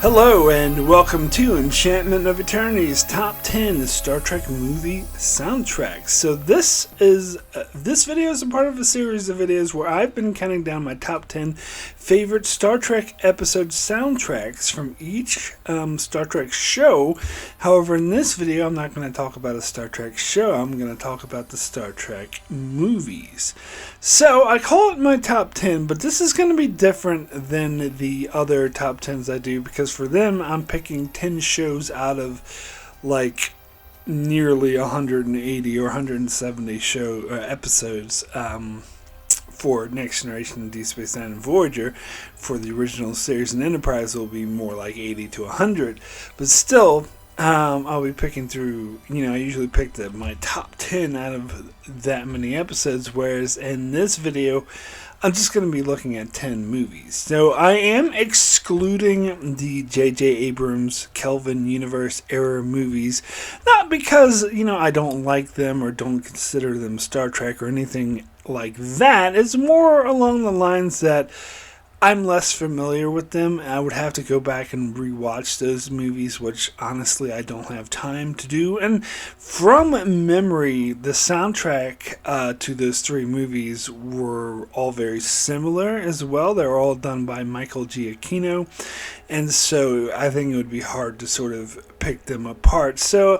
Hello and welcome to Enchantment of Eternity's Top 10 Star Trek movie soundtracks. So this video is a part of a series of videos where I've been counting down my top 10 favorite Star Trek episode soundtracks from each Star Trek show. However, in this video, I'm not going to talk about a Star Trek show. I'm going to talk about the Star Trek movies. So I call it my top 10, but this is going to be different than the other top 10s I do, because for them, I'm picking 10 shows out of like nearly 180 or 170 episodes for Next Generation, Deep Space Nine, and Voyager. For the original series and Enterprise, will be more like 80 to 100. But still, I'll be picking through, I usually pick my top 10 out of that many episodes, whereas in this video, I'm just going to be looking at 10 movies. So I am excluding the J.J. Abrams Kelvin Universe era movies, not because, I don't like them or don't consider them Star Trek or anything like that. It's more along the lines that I'm less familiar with them. I would have to go back and rewatch those movies, which honestly I don't have time to do. And from memory, the soundtrack to those three movies were all very similar as well. They're all done by Michael Giacchino, and so I think it would be hard to sort of pick them apart. So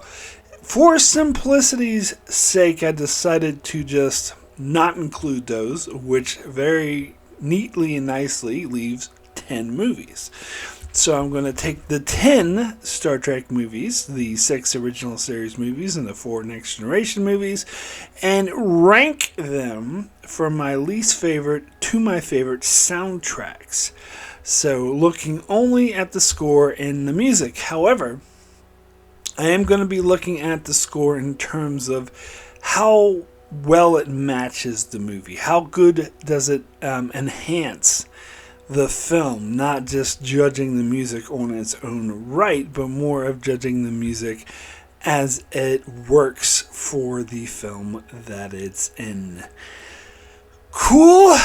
for simplicity's sake, I decided to just not include those, which very neatly and nicely leaves 10 movies. So I'm going to take the 10 Star Trek movies, the 6 original series movies, and the 4 Next Generation movies, and rank them from my least favorite to my favorite soundtracks. So looking only at the score and the music. However, I am going to be looking at the score in terms of how well it matches the movie. How good does it enhance the film? Not just judging the music on its own right, but more of judging the music as it works for the film that it's in. Cool.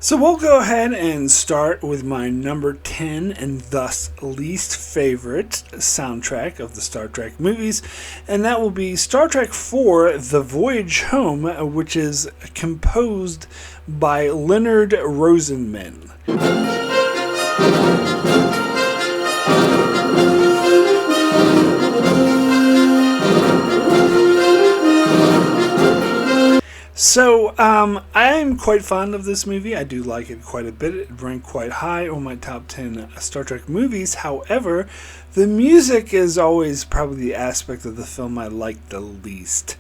So we'll go ahead and start with my number 10 and thus least favorite soundtrack of the Star Trek movies, and that will be Star Trek IV: The Voyage Home, which is composed by Leonard Rosenman. So, I'm quite fond of this movie. I do like it quite a bit. It ranked quite high on my top 10 Star Trek movies. However, the music is always probably the aspect of the film I like the least.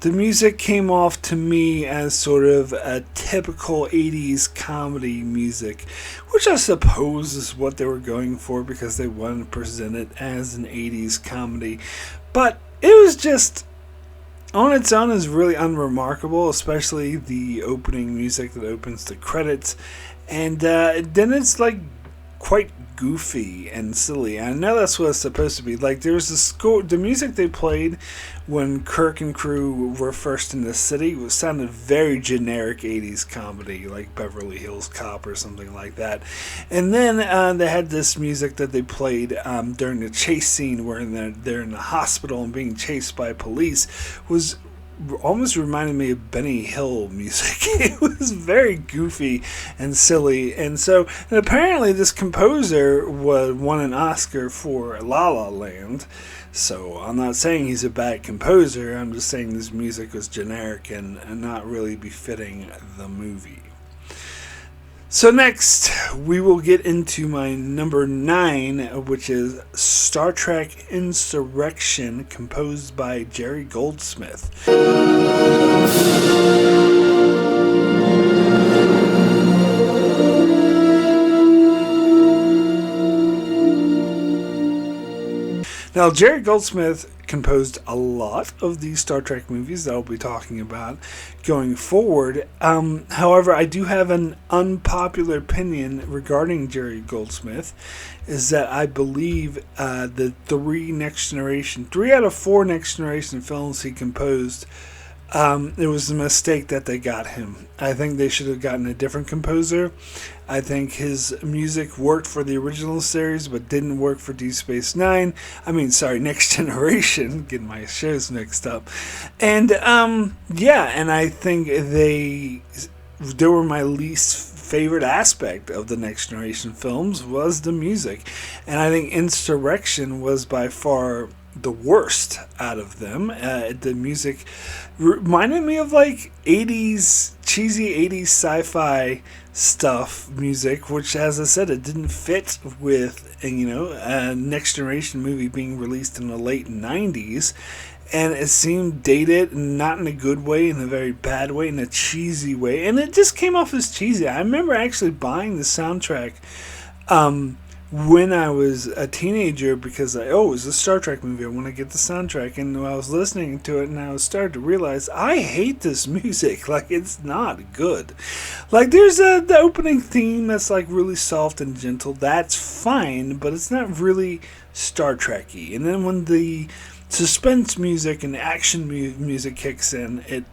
The music came off to me as sort of a typical 80s comedy music, which I suppose is what they were going for because they wanted to present it as an 80s comedy. But it was just, on its own, is really unremarkable, especially the opening music that opens the credits. And then it's like quite goofy and silly. I know that's what it's supposed to be. Like, there's the music they played when Kirk and crew were first in the city sounded very generic 80s comedy, like Beverly Hills Cop or something like that. And then they had this music that they played during the chase scene where they're in the hospital and being chased by police, was almost reminded me of Benny Hill music. It was very goofy and silly. And apparently this composer won an Oscar for La La Land. So I'm not saying he's a bad composer. I'm just saying this music was generic and not really befitting the movie. So next, we will get into my number 9, which is Star Trek Insurrection, composed by Jerry Goldsmith. Now, Jerry Goldsmith composed a lot of these Star Trek movies that I'll be talking about going forward. However, I do have an unpopular opinion regarding Jerry Goldsmith, is that I believe the 3 out of 4 Next Generation films he composed It was a mistake that they got him. I think they should have gotten a different composer. I think his music worked for the original series, but didn't work for Deep Space Nine. Next Generation. Getting my shows mixed up. And and I think they were my least favorite aspect of the Next Generation films was the music, and I think Insurrection was by far the worst out of them. The music reminded me of like 80s, cheesy 80s sci-fi stuff music, which, as I said, it didn't fit with, a Next Generation movie being released in the late 90s. And it seemed dated, not in a good way, in a very bad way, in a cheesy way. And it just came off as cheesy. I remember actually buying the soundtrack when I was a teenager because it was a Star Trek movie. I want to get the soundtrack. And I was listening to it and I was starting to realize I hate this music. Like, it's not good. Like, there's the opening theme that's like really soft and gentle. That's fine, but it's not really Star Trek-y. And then when the suspense music and action music kicks in, it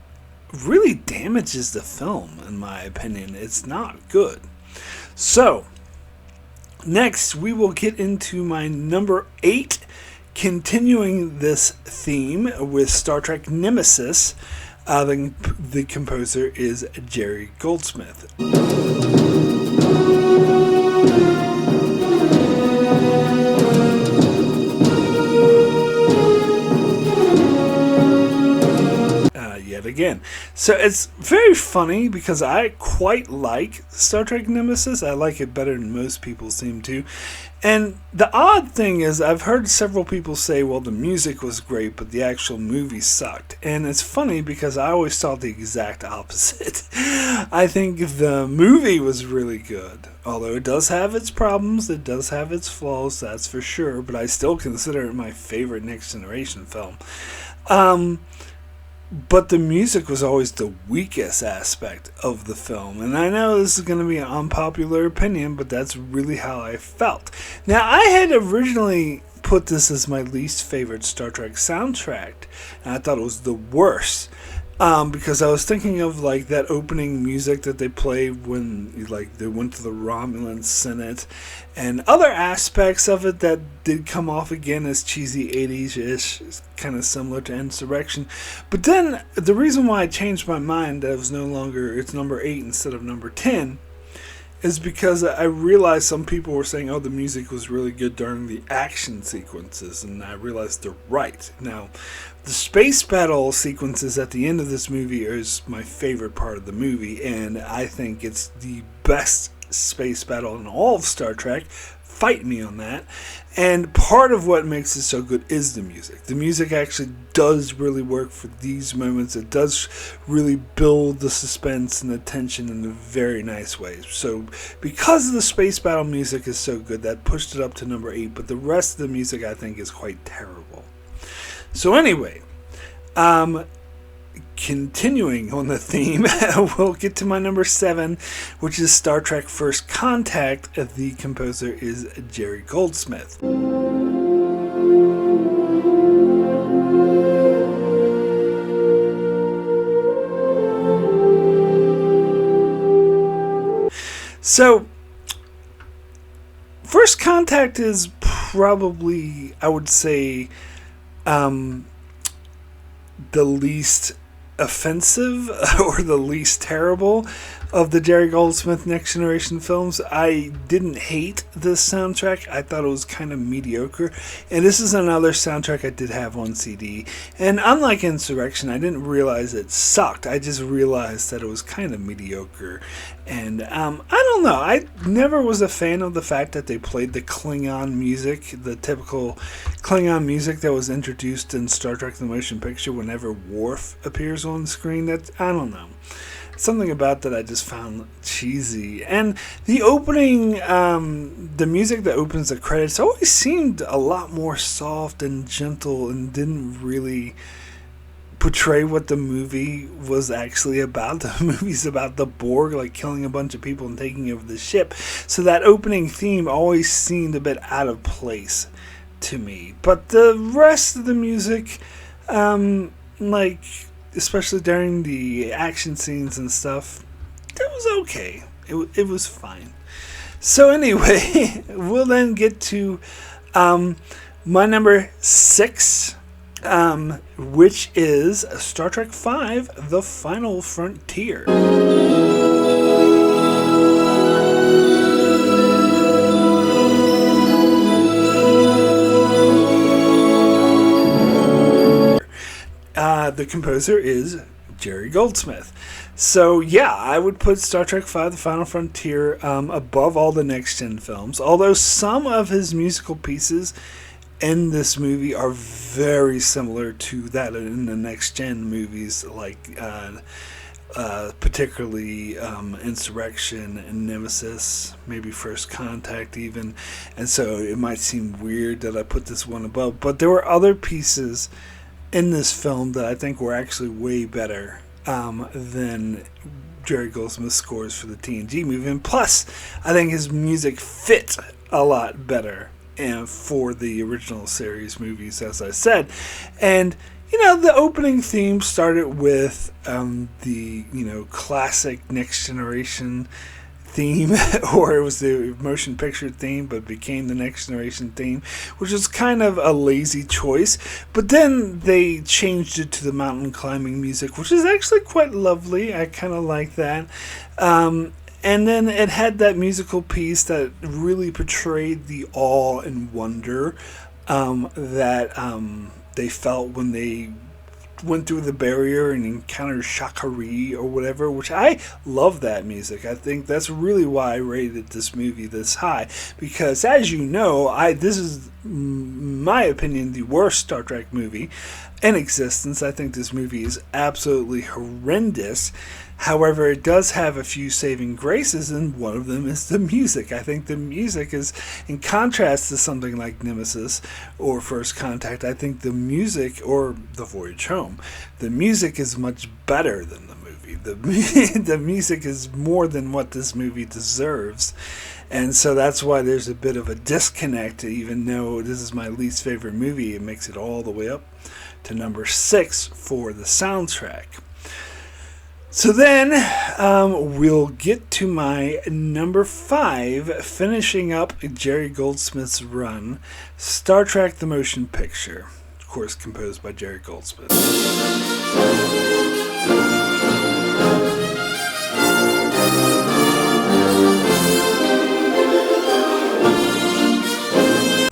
really damages the film, in my opinion. It's not good. So, next we will get into my number 8, continuing this theme with Star Trek Nemesis. The composer is Jerry Goldsmith. Again. So it's very funny because I quite like Star Trek Nemesis. I like it better than most people seem to. And the odd thing is I've heard several people say, well, the music was great, but the actual movie sucked. And it's funny because I always thought the exact opposite. I think the movie was really good. Although it does have its problems, it does have its flaws, that's for sure. But I still consider it my favorite Next Generation film. But the music was always the weakest aspect of the film. And I know this is going to be an unpopular opinion, but that's really how I felt. Now, I had originally put this as my least favorite Star Trek soundtrack, and I thought it was the worst. Because I was thinking of like that opening music that they played when they went to the Romulan Senate, and other aspects of it that did come off again as cheesy 80s-ish, kind of similar to Insurrection. But then the reason why I changed my mind that it's number 8 instead of number 10 is because I realized some people were saying, the music was really good during the action sequences, and I realized they're right. Now, the space battle sequences at the end of this movie is my favorite part of the movie, and I think it's the best space battle in all of Star Trek. Fight me on that. And part of what makes it so good is the music. The music actually does really work for these moments. It does really build the suspense and the tension in a very nice way. So because the space battle music is so good, that pushed it up to number 8. But the rest of the music I think is quite terrible. So anyway, continuing on the theme, we'll get to my number 7, which is Star Trek First Contact. The composer is Jerry Goldsmith. So, First Contact is probably, I would say, the least offensive or the least terrible of the Jerry Goldsmith Next Generation films. I didn't hate this soundtrack. I thought it was kind of mediocre. And this is another soundtrack I did have on CD. And unlike Insurrection, I didn't realize it sucked. I just realized that it was kind of mediocre. And I don't know. I never was a fan of the fact that they played the Klingon music, the typical Klingon music that was introduced in Star Trek the Motion Picture whenever Worf appears on screen. That, I don't know. Something about that I just found cheesy. And the opening, the music that opens the credits always seemed a lot more soft and gentle and didn't really portray what the movie was actually about. The movie's about the Borg, like killing a bunch of people and taking over the ship. So that opening theme always seemed a bit out of place to me. But the rest of the music, especially during the action scenes and stuff, it was okay. It was fine. So anyway, we'll then get to my number 6, which is Star Trek V, The Final Frontier. The composer is Jerry Goldsmith. So yeah, I would put Star Trek V: The Final Frontier above all the Next Gen films, although some of his musical pieces in this movie are very similar to that in the Next Gen movies, like particularly Insurrection and Nemesis, maybe First Contact even, and so it might seem weird that I put this one above, but there were other pieces in this film that I think were actually way better than Jerry Goldsmith's scores for the TNG movie. And plus, I think his music fit a lot better for the original series movies, as I said. And, the opening theme started with the, classic Next Generation theme, or it was the motion picture theme, but became the Next Generation theme, which was kind of a lazy choice. But then they changed it to the mountain climbing music, which is actually quite lovely. I kind of like that. And then it had that musical piece that really portrayed the awe and wonder that they felt when they went through the barrier and encountered Shakari or whatever, which I love that music. I think that's really why I rated this movie this high, because as you know, this is, my opinion, the worst Star Trek movie in existence. I think this movie is absolutely horrendous. However, it does have a few saving graces, and one of them is the music. I think the music is, in contrast to something like Nemesis or First Contact, I think the music, or The Voyage Home, the music is much better than the movie. The music is more than what this movie deserves. And so that's why there's a bit of a disconnect. Even though this is my least favorite movie, it makes it all the way up to number 6 for the soundtrack. So then we'll get to my number 5, finishing up Jerry Goldsmith's run, Star Trek: The Motion Picture, of course composed by Jerry Goldsmith.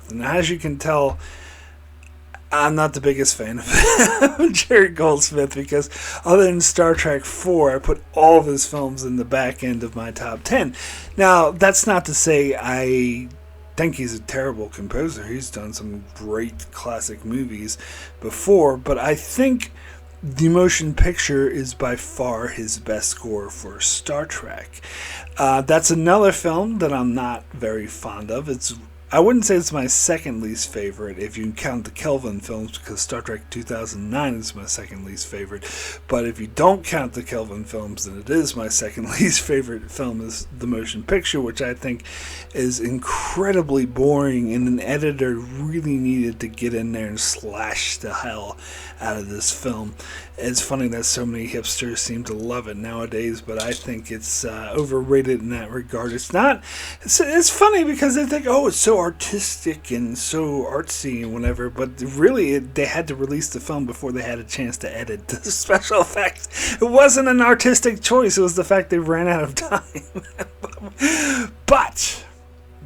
And as you can tell, I'm not the biggest fan of Jerry Goldsmith, because other than Star Trek 4, I put all of his films in the back end of my top 10. Now, that's not to say I think he's a terrible composer. He's done some great classic movies before, but I think The Motion Picture is by far his best score for Star Trek. That's another film that I'm not very fond of. I wouldn't say it's my second least favorite if you count the Kelvin films, because Star Trek 2009 is my second least favorite. But if you don't count the Kelvin films, then it is my second least favorite film, is The Motion Picture, which I think is incredibly boring, and an editor really needed to get in there and slash the hell out of this film. It's funny that so many hipsters seem to love it nowadays, but I think it's overrated in that regard. It's funny because they think, oh, it's so artistic and so artsy and whatever, but really they had to release the film before they had a chance to edit the special effects. It wasn't an artistic choice, it was the fact they ran out of time. But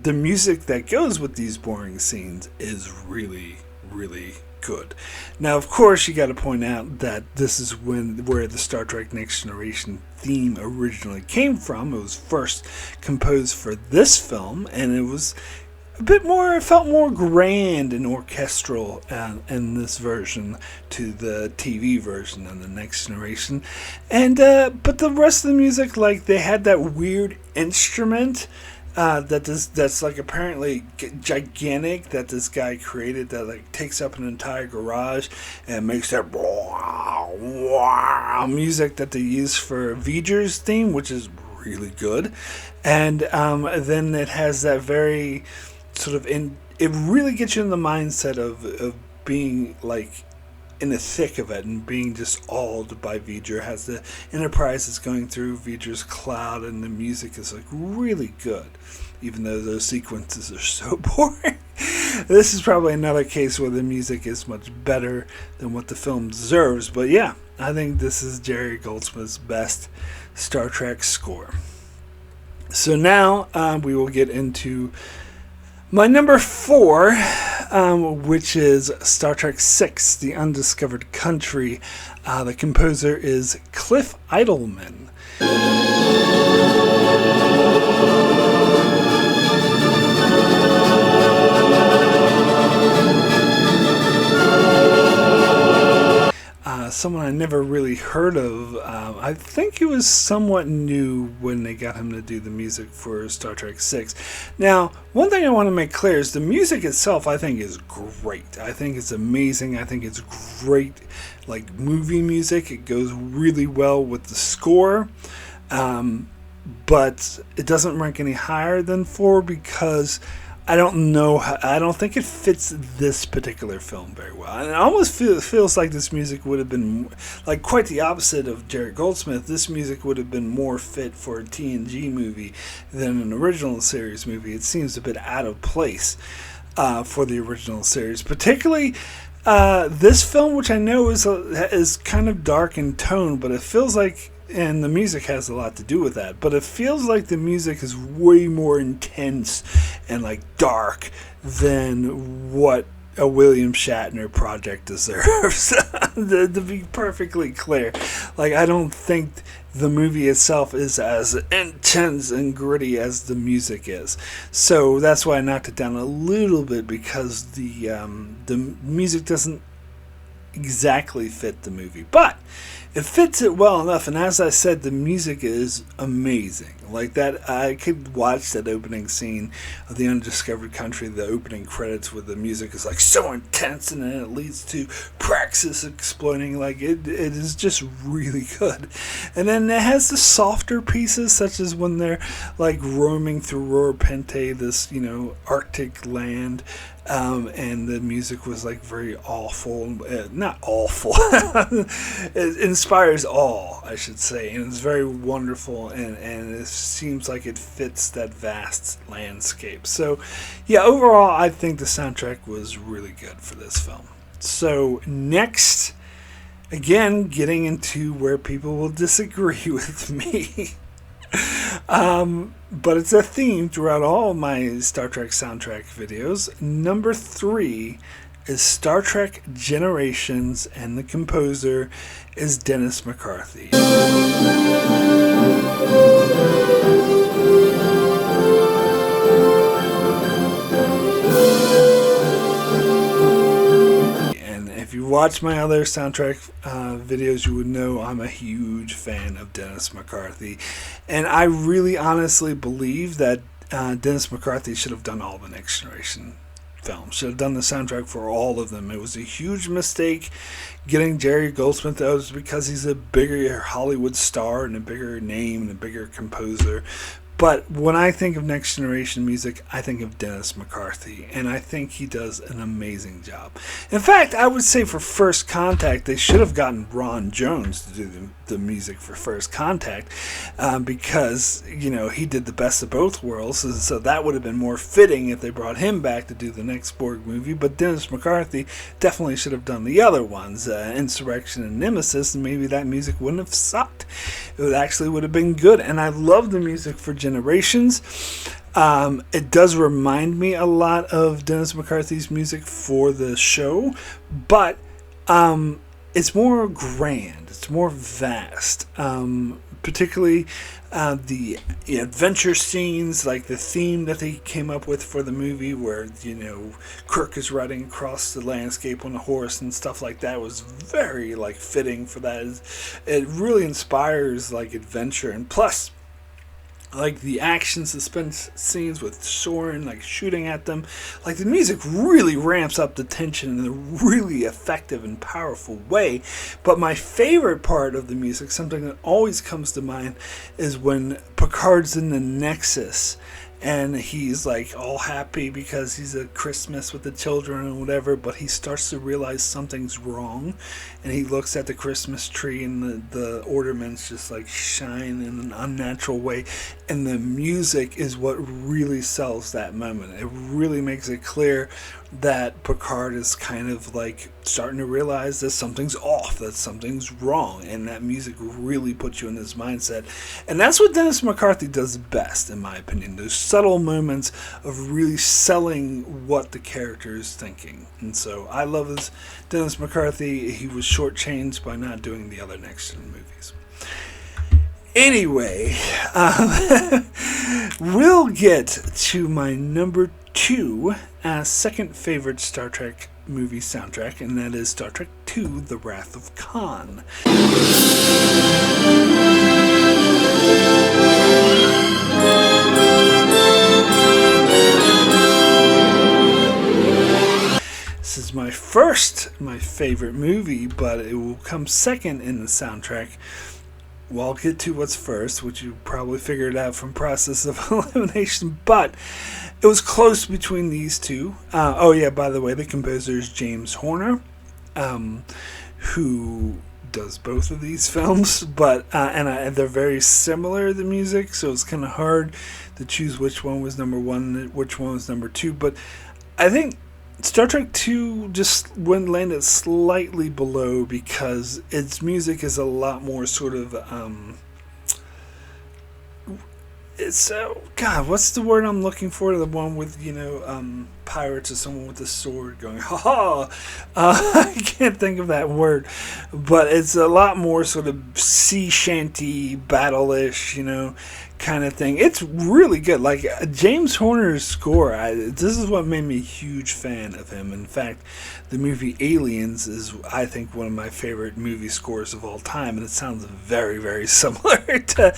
the music that goes with these boring scenes is really, really good. Now, of course, you got to point out that this is where the Star Trek Next Generation theme originally came from. It was first composed for this film, and it was a bit more, it felt more grand and orchestral in this version to the TV version and the Next Generation. And but the rest of the music, like, they had that weird instrument that's like apparently gigantic, that this guy created, that like takes up an entire garage and makes that music that they use for V'ger's theme, which is really good. And then it has that very sort of it really gets you in the mindset of being like in the thick of it and being just awed by V'ger. Has the Enterprise is going through V'ger's cloud, and the music is like really good, even though those sequences are so boring. This is probably another case where the music is much better than what the film deserves. But yeah, I think this is Jerry Goldsmith's best Star Trek score. So now we will get into my number 4, which is Star Trek VI, The Undiscovered Country. The composer is Cliff Idleman. Someone I never really heard of. I think he was somewhat new when they got him to do the music for Star Trek VI. Now, one thing I want to make clear is the music itself I think is great. I think it's amazing. I think it's great, like movie music. It goes really well with the score. But it doesn't rank any higher than 4 because I don't think it fits this particular film very well. And it almost feels like this music would have been, like, quite the opposite of Jerry Goldsmith. This music would have been more fit for a TNG movie than an original series movie. It seems a bit out of place for the original series. Particularly this film, which I know is kind of dark in tone, but it feels like, and the music has a lot to do with that, but it feels like the music is way more intense and like dark than what a William Shatner project deserves. to be perfectly clear, like, I don't think the movie itself is as intense and gritty as the music is. So that's why I knocked it down a little bit, because the music doesn't exactly fit the movie, but it fits it well enough. And as I said, the music is amazing. Like that, I could watch that opening scene of The Undiscovered Country, the opening credits, where the music is like so intense, and then it leads to Praxis exploding. Like it is just really good. And then it has the softer pieces, such as when they're like roaming through Rorpente, this Arctic land. And the music was like very awful, not awful. It inspires awe, I should say, and it's very wonderful, and it seems like it fits that vast landscape. So, yeah, overall, I think the soundtrack was really good for this film. So next, again, getting into where people will disagree with me. But it's a theme throughout all my Star Trek soundtrack videos. Number 3 is Star Trek Generations, and the composer is Dennis McCarthy. If you watch my other soundtrack videos, you would know I'm a huge fan of Dennis McCarthy. And I really honestly believe that Dennis McCarthy should have done all the Next Generation films. Should have done the soundtrack for all of them. It was a huge mistake getting Jerry Goldsmith. That was because he's a bigger Hollywood star and a bigger name and a bigger composer. But when I think of Next Generation music, I think of Dennis McCarthy, and I think he does an amazing job. In fact, I would say for First Contact, they should have gotten Ron Jones to do the music for First Contact, because, he did the best of both worlds, and so that would have been more fitting if they brought him back to do the next Borg movie. But Dennis McCarthy definitely should have done the other ones, Insurrection and Nemesis, and maybe that music wouldn't have sucked. It actually would have been good, and I love the music for Generations. It does remind me a lot of Dennis McCarthy's music for the show, but it's more grand, it's more vast, particularly the adventure scenes, like the theme that they came up with for the movie, where Kirk is riding across the landscape on a horse and stuff like that, was very fitting for that. It really inspires adventure, and plus, the action suspense scenes with Soren shooting at them, the music really ramps up the tension in a really effective and powerful way. But my favorite part of the music, something that always comes to mind, is when Picard's in the Nexus and he's like all happy because he's at Christmas with the children and whatever, but he starts to realize something's wrong, and he looks at the Christmas tree and the ornaments just like shine in an unnatural way, and the music is what really sells that moment. It really makes it clear that Picard is kind of like starting to realize that something's off, that something's wrong, and that music really puts you in this mindset. And that's what Dennis McCarthy does best, in my opinion. Those subtle moments of really selling what the character is thinking. And so I love this Dennis McCarthy. He was shortchanged by not doing the other Next Gen movies. Anyway, we'll get to my number 2 second favorite Star Trek movie soundtrack, and that is Star Trek II: The Wrath of Khan. This is my favorite movie, but it will come second in the soundtrack. Well, I'll get to what's first, which you probably figured out from process of elimination, but it was close between these two. Oh yeah, by the way, the composer is James Horner, who does both of these films, but they're very similar, the music, so it's kind of hard to choose which one was number 1 and which one was number 2, but I think Star Trek II just landed slightly below because its music is a lot more sort of it's God, what's the word I'm looking for? The one with pirates or someone with a sword going ha ha. I can't think of that word, but it's a lot more sort of sea shanty battle-ish, kind of thing. It's really good. Like James Horner's score, this is what made me a huge fan of him. In fact, the movie Aliens is, I think, one of my favorite movie scores of all time, and it sounds very, very similar to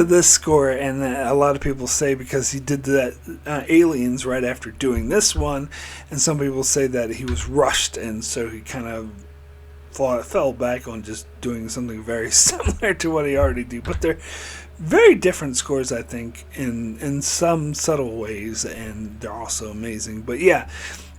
this score. And a lot of people say because he did that Aliens right after doing this one, and some people say that he was rushed, and so he kind of fell back on just doing something very similar to what he already did. But they're very different scores, I think, in some subtle ways, and they're also amazing. But yeah,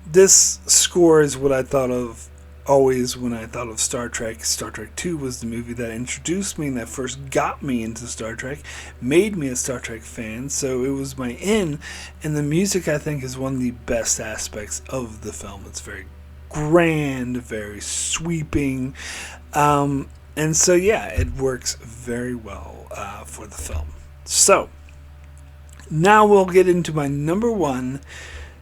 this score is what I thought of always when I thought of Star Trek. Star Trek II was the movie that introduced me and that first got me into Star Trek, made me a Star Trek fan, so it was my in, and the music, I think, is one of the best aspects of the film. It's very grand, very sweeping, and so yeah, it works very well for the film. So now we'll get into my number 1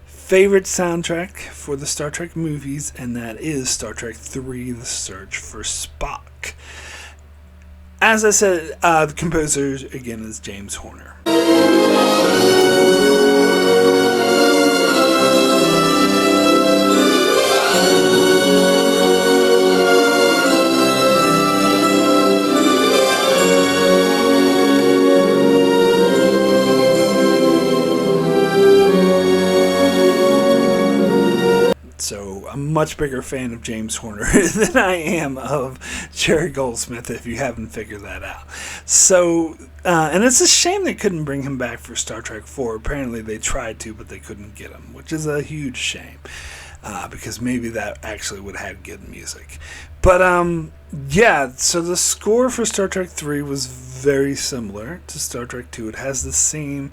favorite soundtrack for the Star Trek movies, and that is Star Trek III: The Search for Spock. As I said, the composer again is James Horner. So I'm a much bigger fan of James Horner than I am of Jerry Goldsmith, if you haven't figured that out. So, and it's a shame they couldn't bring him back for Star Trek 4. Apparently they tried to, but they couldn't get him, which is a huge shame, because maybe that actually would have had good music. But yeah, so the score for Star Trek 3 was very similar to Star Trek 2. It has the same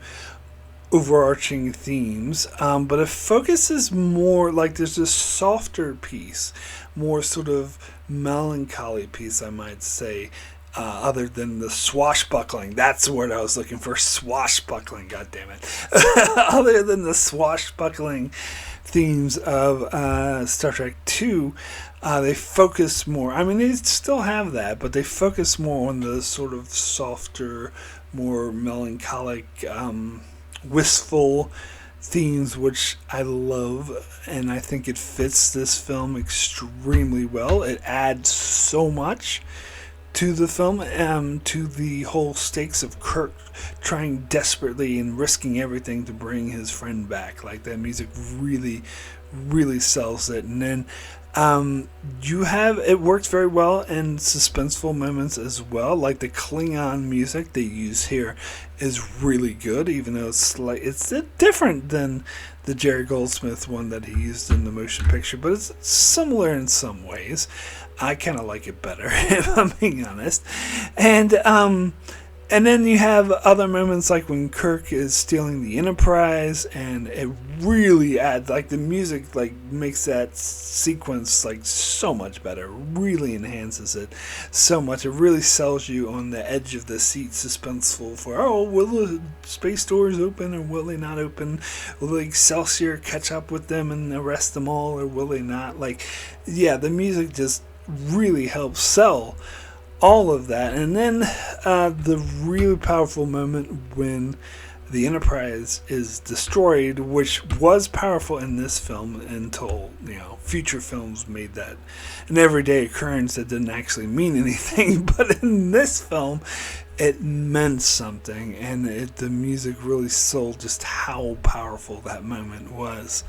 overarching themes, but it focuses more, like there's this softer piece, more sort of melancholy piece, I might say, other than the swashbuckling. That's the word I was looking for, swashbuckling, goddammit. Other than the swashbuckling themes of Star Trek 2, they focus more, I mean they still have that, but they focus more on the sort of softer, more melancholic, wistful themes, which I love, and I think it fits this film extremely well. It adds so much to the film, to the whole stakes of Kirk trying desperately and risking everything to bring his friend back. Like, that music really, really sells it. And then It works very well in suspenseful moments as well. Like the Klingon music they use here is really good, even though it's different than the Jerry Goldsmith one that he used in the motion picture, but it's similar in some ways. I kind of like it better, if I'm being honest. And then you have other moments like when Kirk is stealing the Enterprise, and it really adds, like, the music like makes that sequence like so much better, really enhances it so much. It really sells you on the edge of the seat, suspenseful for, oh, will the space doors open or will they not open? Will the Excelsior catch up with them and arrest them all, or will they not? Like, yeah, the music just really helps sell all of that. And then the really powerful moment when the Enterprise is destroyed, which was powerful in this film until, future films made that an everyday occurrence that didn't actually mean anything. But in this film, it meant something, and the music really sold just how powerful that moment was.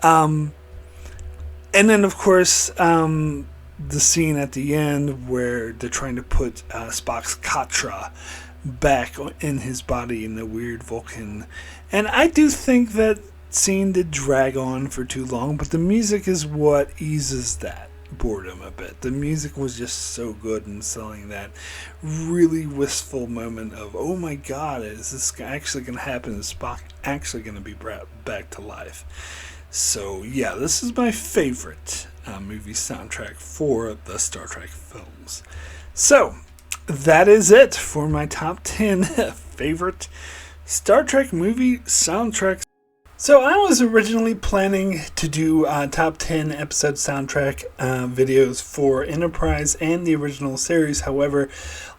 And then, of course, the scene at the end where they're trying to put Spock's Katra back in his body in the weird Vulcan. And I do think that scene did drag on for too long, but the music is what eases that boredom a bit. The music was just so good in selling that really wistful moment of, oh my god, is this actually going to happen? Is Spock actually going to be brought back to life? So yeah, this is my favorite movie soundtrack for the Star Trek films. So that is it for my top 10 favorite Star Trek movie soundtracks. So I was originally planning to do top 10 episode soundtrack videos for Enterprise and the original series. However,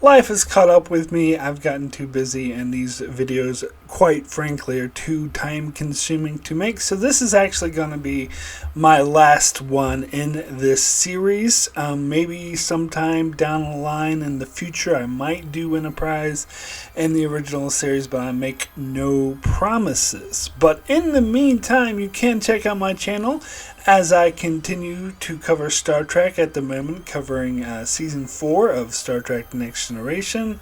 life has caught up with me. I've gotten too busy, and these videos, quite frankly, are too time consuming to make. So this is actually going to be my last one in this series. Maybe sometime down the line in the future I might do Enterprise and the original series, but I make no promises. But in the meantime, you can check out my channel as I continue to cover Star Trek at the moment, covering Season 4 of Star Trek Next Generation,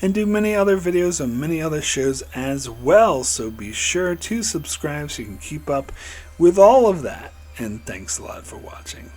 and do many other videos on many other shows as well. So be sure to subscribe so you can keep up with all of that. And thanks a lot for watching.